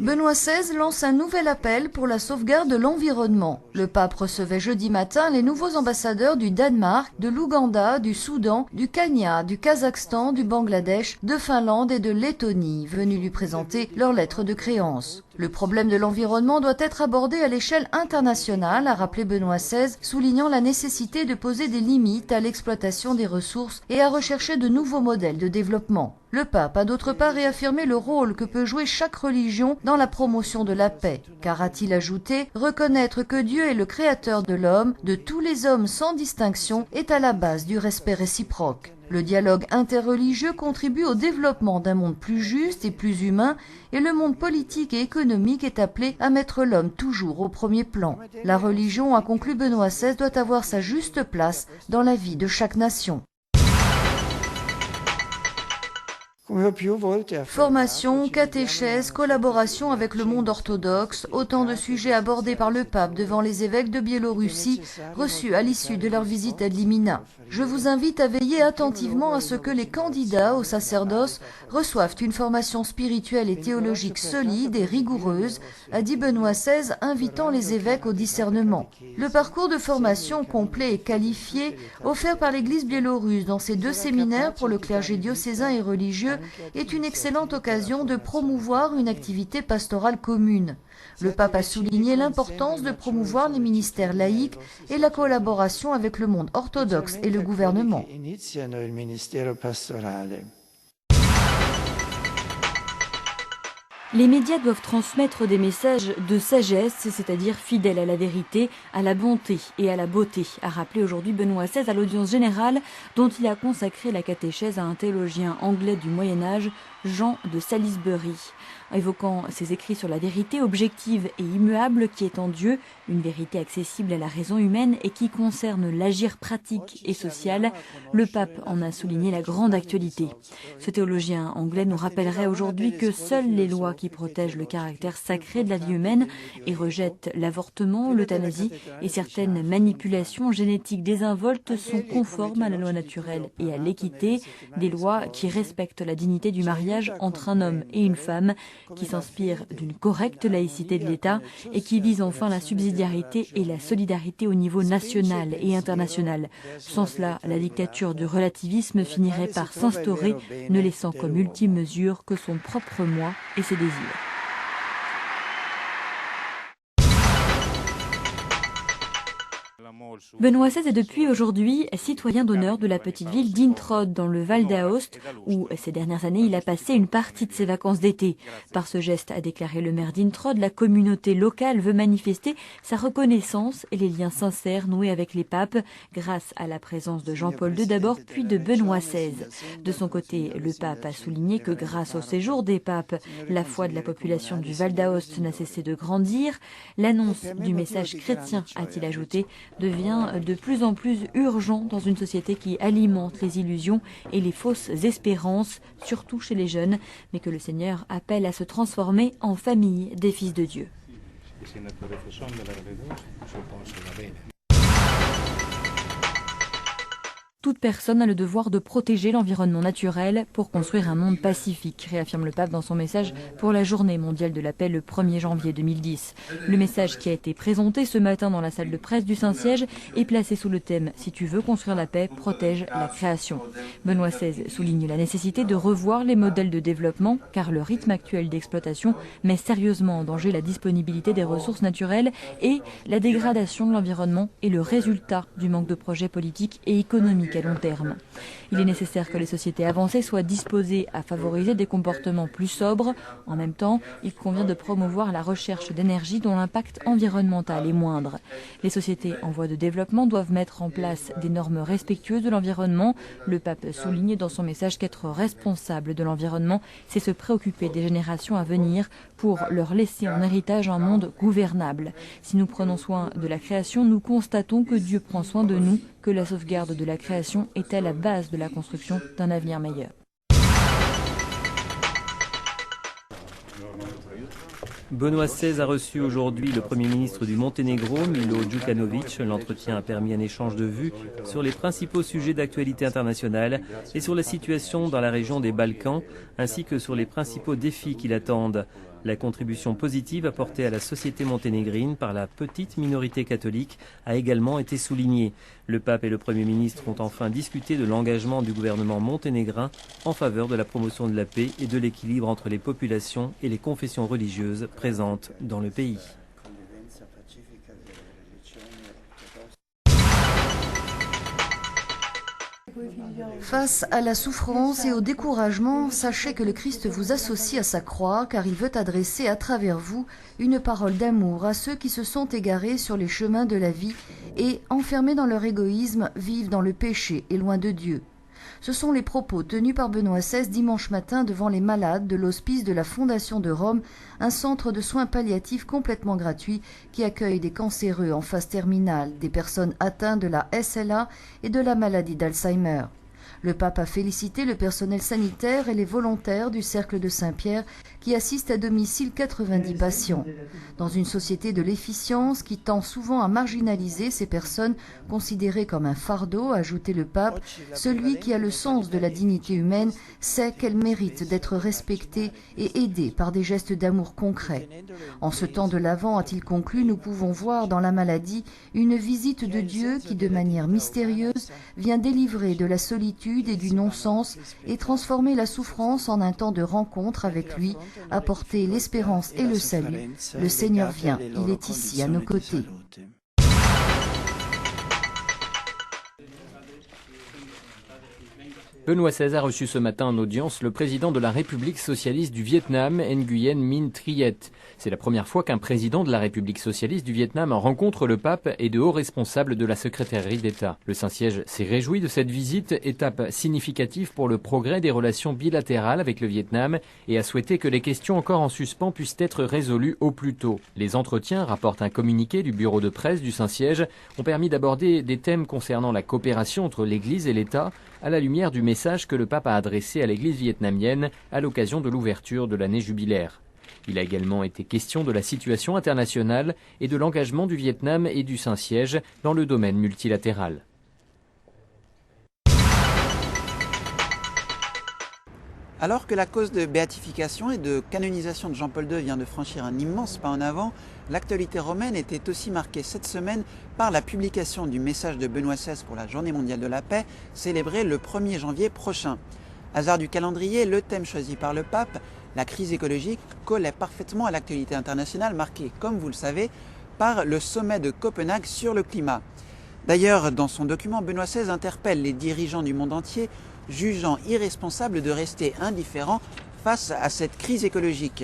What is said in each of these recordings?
Benoît XVI lance un nouvel appel pour la sauvegarde de l'environnement. Le pape recevait jeudi matin les nouveaux ambassadeurs du Danemark, de l'Ouganda, du Soudan, du Kenya, du Kazakhstan, du Bangladesh, de Finlande et de Lettonie, venus lui présenter leurs lettres de créance. Le problème de l'environnement doit être abordé à l'échelle internationale, a rappelé Benoît XVI, soulignant la nécessité de poser des limites à l'exploitation des ressources et à rechercher de nouveaux modèles de développement. Le pape a d'autre part réaffirmé le rôle que peut jouer chaque religion dans la promotion de la paix, car, a-t-il ajouté, reconnaître que Dieu est le créateur de l'homme, de tous les hommes sans distinction, est à la base du respect réciproque. Le dialogue interreligieux contribue au développement d'un monde plus juste et plus humain, et le monde politique et économique est appelé à mettre l'homme toujours au premier plan. La religion, a conclu Benoît XVI, doit avoir sa juste place dans la vie de chaque nation. Formation, catéchèse, collaboration avec le monde orthodoxe, autant de sujets abordés par le pape devant les évêques de Biélorussie, reçus à l'issue de leur visite à Limina. Je vous invite à veiller attentivement à ce que les candidats au sacerdoce reçoivent une formation spirituelle et théologique solide et rigoureuse, a dit Benoît XVI, invitant les évêques au discernement. Le parcours de formation complet et qualifié, offert par l'Église biélorusse dans ses 2 séminaires pour le clergé diocésain et religieux, est une excellente occasion de promouvoir une activité pastorale commune. Le pape a souligné l'importance de promouvoir les ministères laïques et la collaboration avec le monde orthodoxe et le gouvernement. Les médias doivent transmettre des messages de sagesse, c'est-à-dire fidèles à la vérité, à la bonté et à la beauté, a rappelé aujourd'hui Benoît XVI à l'audience générale dont il a consacré la catéchèse à un théologien anglais du Moyen-Âge, Jean de Salisbury. Évoquant ses écrits sur la vérité objective et immuable qui est en Dieu, une vérité accessible à la raison humaine et qui concerne l'agir pratique et social, le pape en a souligné la grande actualité. Ce théologien anglais nous rappellerait aujourd'hui que seules les lois qui protègent le caractère sacré de la vie humaine et rejettent l'avortement, l'euthanasie et certaines manipulations génétiques désinvoltes sont conformes à la loi naturelle et à l'équité, des lois qui respectent la dignité du mariage entre un homme et une femme, qui s'inspire d'une correcte laïcité de l'État et qui vise enfin la subsidiarité et la solidarité au niveau national et international. Sans cela, la dictature du relativisme finirait par s'instaurer, ne laissant comme ultime mesure que son propre moi et ses désirs. Benoît XVI est depuis aujourd'hui citoyen d'honneur de la petite ville d'Introd dans le Val d'Aoste où ces dernières années il a passé une partie de ses vacances d'été. Par ce geste, a déclaré le maire d'Introd, la communauté locale veut manifester sa reconnaissance et les liens sincères noués avec les papes grâce à la présence de Jean-Paul II d'abord puis de Benoît XVI. De son côté, le pape a souligné que grâce au séjour des papes, la foi de la population du Val d'Aoste n'a cessé de grandir. L'annonce du message chrétien, a-t-il ajouté, devient de plus en plus urgent dans une société qui alimente les illusions et les fausses espérances, surtout chez les jeunes, mais que le Seigneur appelle à se transformer en famille des fils de Dieu. Toute personne a le devoir de protéger l'environnement naturel pour construire un monde pacifique, réaffirme le pape dans son message pour la journée mondiale de la paix le 1er janvier 2010. Le message qui a été présenté ce matin dans la salle de presse du Saint-Siège est placé sous le thème « Si tu veux construire la paix, protège la création ». Benoît XVI souligne la nécessité de revoir les modèles de développement car le rythme actuel d'exploitation met sérieusement en danger la disponibilité des ressources naturelles et la dégradation de l'environnement est le résultat du manque de projets politiques et économiques à long terme. Il est nécessaire que les sociétés avancées soient disposées à favoriser des comportements plus sobres. En même temps, il convient de promouvoir la recherche d'énergie dont l'impact environnemental est moindre. Les sociétés en voie de développement doivent mettre en place des normes respectueuses de l'environnement. Le pape souligne dans son message qu'être responsable de l'environnement, c'est se préoccuper des générations à venir pour leur laisser en héritage un monde gouvernable. Si nous prenons soin de la création, nous constatons que Dieu prend soin de nous, que la sauvegarde de la création est à la base de la construction d'un avenir meilleur. Benoît XVI a reçu aujourd'hui le Premier ministre du Monténégro, Milo Djukanovic. L'entretien a permis un échange de vues sur les principaux sujets d'actualité internationale et sur la situation dans la région des Balkans, ainsi que sur les principaux défis qui l'attendent. La contribution positive apportée à la société monténégrine par la petite minorité catholique a également été soulignée. Le pape et le Premier ministre ont enfin discuté de l'engagement du gouvernement monténégrin en faveur de la promotion de la paix et de l'équilibre entre les populations et les confessions religieuses présentes dans le pays. Face à la souffrance et au découragement, sachez que le Christ vous associe à sa croix car il veut adresser à travers vous une parole d'amour à ceux qui se sont égarés sur les chemins de la vie et, enfermés dans leur égoïsme, vivent dans le péché et loin de Dieu. Ce sont les propos tenus par Benoît XVI dimanche matin devant les malades de l'hospice de la Fondation de Rome, un centre de soins palliatifs complètement gratuit qui accueille des cancéreux en phase terminale, des personnes atteintes de la SLA et de la maladie d'Alzheimer. Le pape a félicité le personnel sanitaire et les volontaires du Cercle de Saint-Pierre qui assistent à domicile 90 patients. Dans une société de l'efficience qui tend souvent à marginaliser ces personnes considérées comme un fardeau, a ajouté le pape, celui qui a le sens de la dignité humaine sait qu'elle mérite d'être respectée et aidée par des gestes d'amour concrets. En ce temps de l'Avent, a-t-il conclu, nous pouvons voir dans la maladie une visite de Dieu qui, de manière mystérieuse, vient délivrer de la solitude et du non-sens et transformer la souffrance en un temps de rencontre avec lui, apporter l'espérance et le salut. Le Seigneur vient, il est ici à nos côtés. Benoît XVI a reçu ce matin en audience le président de la République socialiste du Vietnam, Nguyen Minh Triet. C'est la première fois qu'un président de la République socialiste du Vietnam rencontre le pape et de hauts responsables de la secrétairerie d'État. Le Saint-Siège s'est réjoui de cette visite, étape significative pour le progrès des relations bilatérales avec le Vietnam, et a souhaité que les questions encore en suspens puissent être résolues au plus tôt. Les entretiens, rapporte un communiqué du bureau de presse du Saint-Siège, ont permis d'aborder des thèmes concernant la coopération entre l'Église et l'État, à la lumière du message que le pape a adressé à l'Église vietnamienne à l'occasion de l'ouverture de l'année jubilaire. Il a également été question de la situation internationale et de l'engagement du Vietnam et du Saint-Siège dans le domaine multilatéral. Alors que la cause de béatification et de canonisation de Jean-Paul II vient de franchir un immense pas en avant, l'actualité romaine était aussi marquée cette semaine par la publication du message de Benoît XVI pour la Journée mondiale de la paix, célébrée le 1er janvier prochain. Hasard du calendrier, le thème choisi par le pape, la crise écologique, collait parfaitement à l'actualité internationale marquée, comme vous le savez, par le sommet de Copenhague sur le climat. D'ailleurs, dans son document, Benoît XVI interpelle les dirigeants du monde entier, jugeant irresponsable de rester indifférents face à cette crise écologique.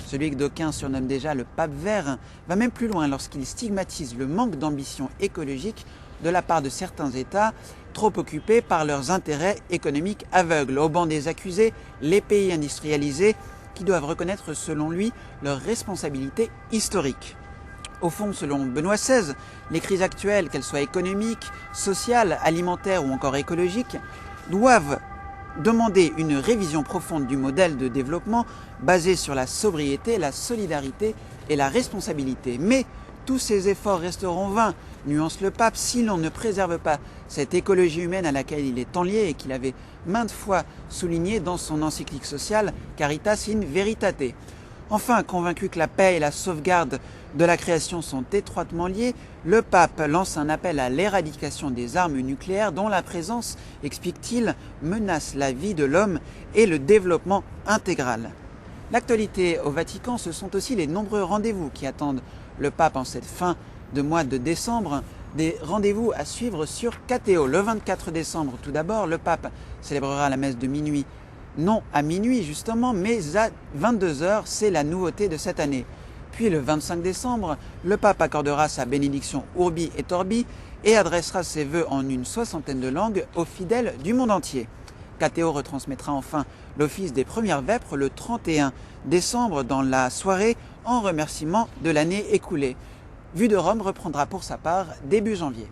Celui que d'aucuns surnomment déjà le pape vert va même plus loin lorsqu'il stigmatise le manque d'ambition écologique de la part de certains États trop occupés par leurs intérêts économiques aveugles. Au banc des accusés, les pays industrialisés qui doivent reconnaître selon lui leurs responsabilités historiques. Au fond, selon Benoît XVI, les crises actuelles, qu'elles soient économiques, sociales, alimentaires ou encore écologiques, doivent demander une révision profonde du modèle de développement basé sur la sobriété, la solidarité et la responsabilité. Mais tous ces efforts resteront vains, nuance le pape, si l'on ne préserve pas cette écologie humaine à laquelle il est tant lié et qu'il avait maintes fois souligné dans son encyclique sociale Caritas in Veritate. Enfin, convaincu que la paix et la sauvegarde de la création sont étroitement liées, le pape lance un appel à l'éradication des armes nucléaires dont la présence, explique-t-il, menace la vie de l'homme et le développement intégral. L'actualité au Vatican, ce sont aussi les nombreux rendez-vous qui attendent le pape en cette fin de mois de décembre, des rendez-vous à suivre sur KTO. Le 24 décembre, tout d'abord, le pape célébrera la messe de minuit. Non à minuit justement, mais à 22 h, c'est la nouveauté de cette année. Puis le 25 décembre, le pape accordera sa bénédiction Urbi et Orbi et adressera ses vœux en une 60aine de langues aux fidèles du monde entier. KTO retransmettra enfin l'office des premières vêpres le 31 décembre dans la soirée en remerciement de l'année écoulée. Vue de Rome reprendra pour sa part début janvier.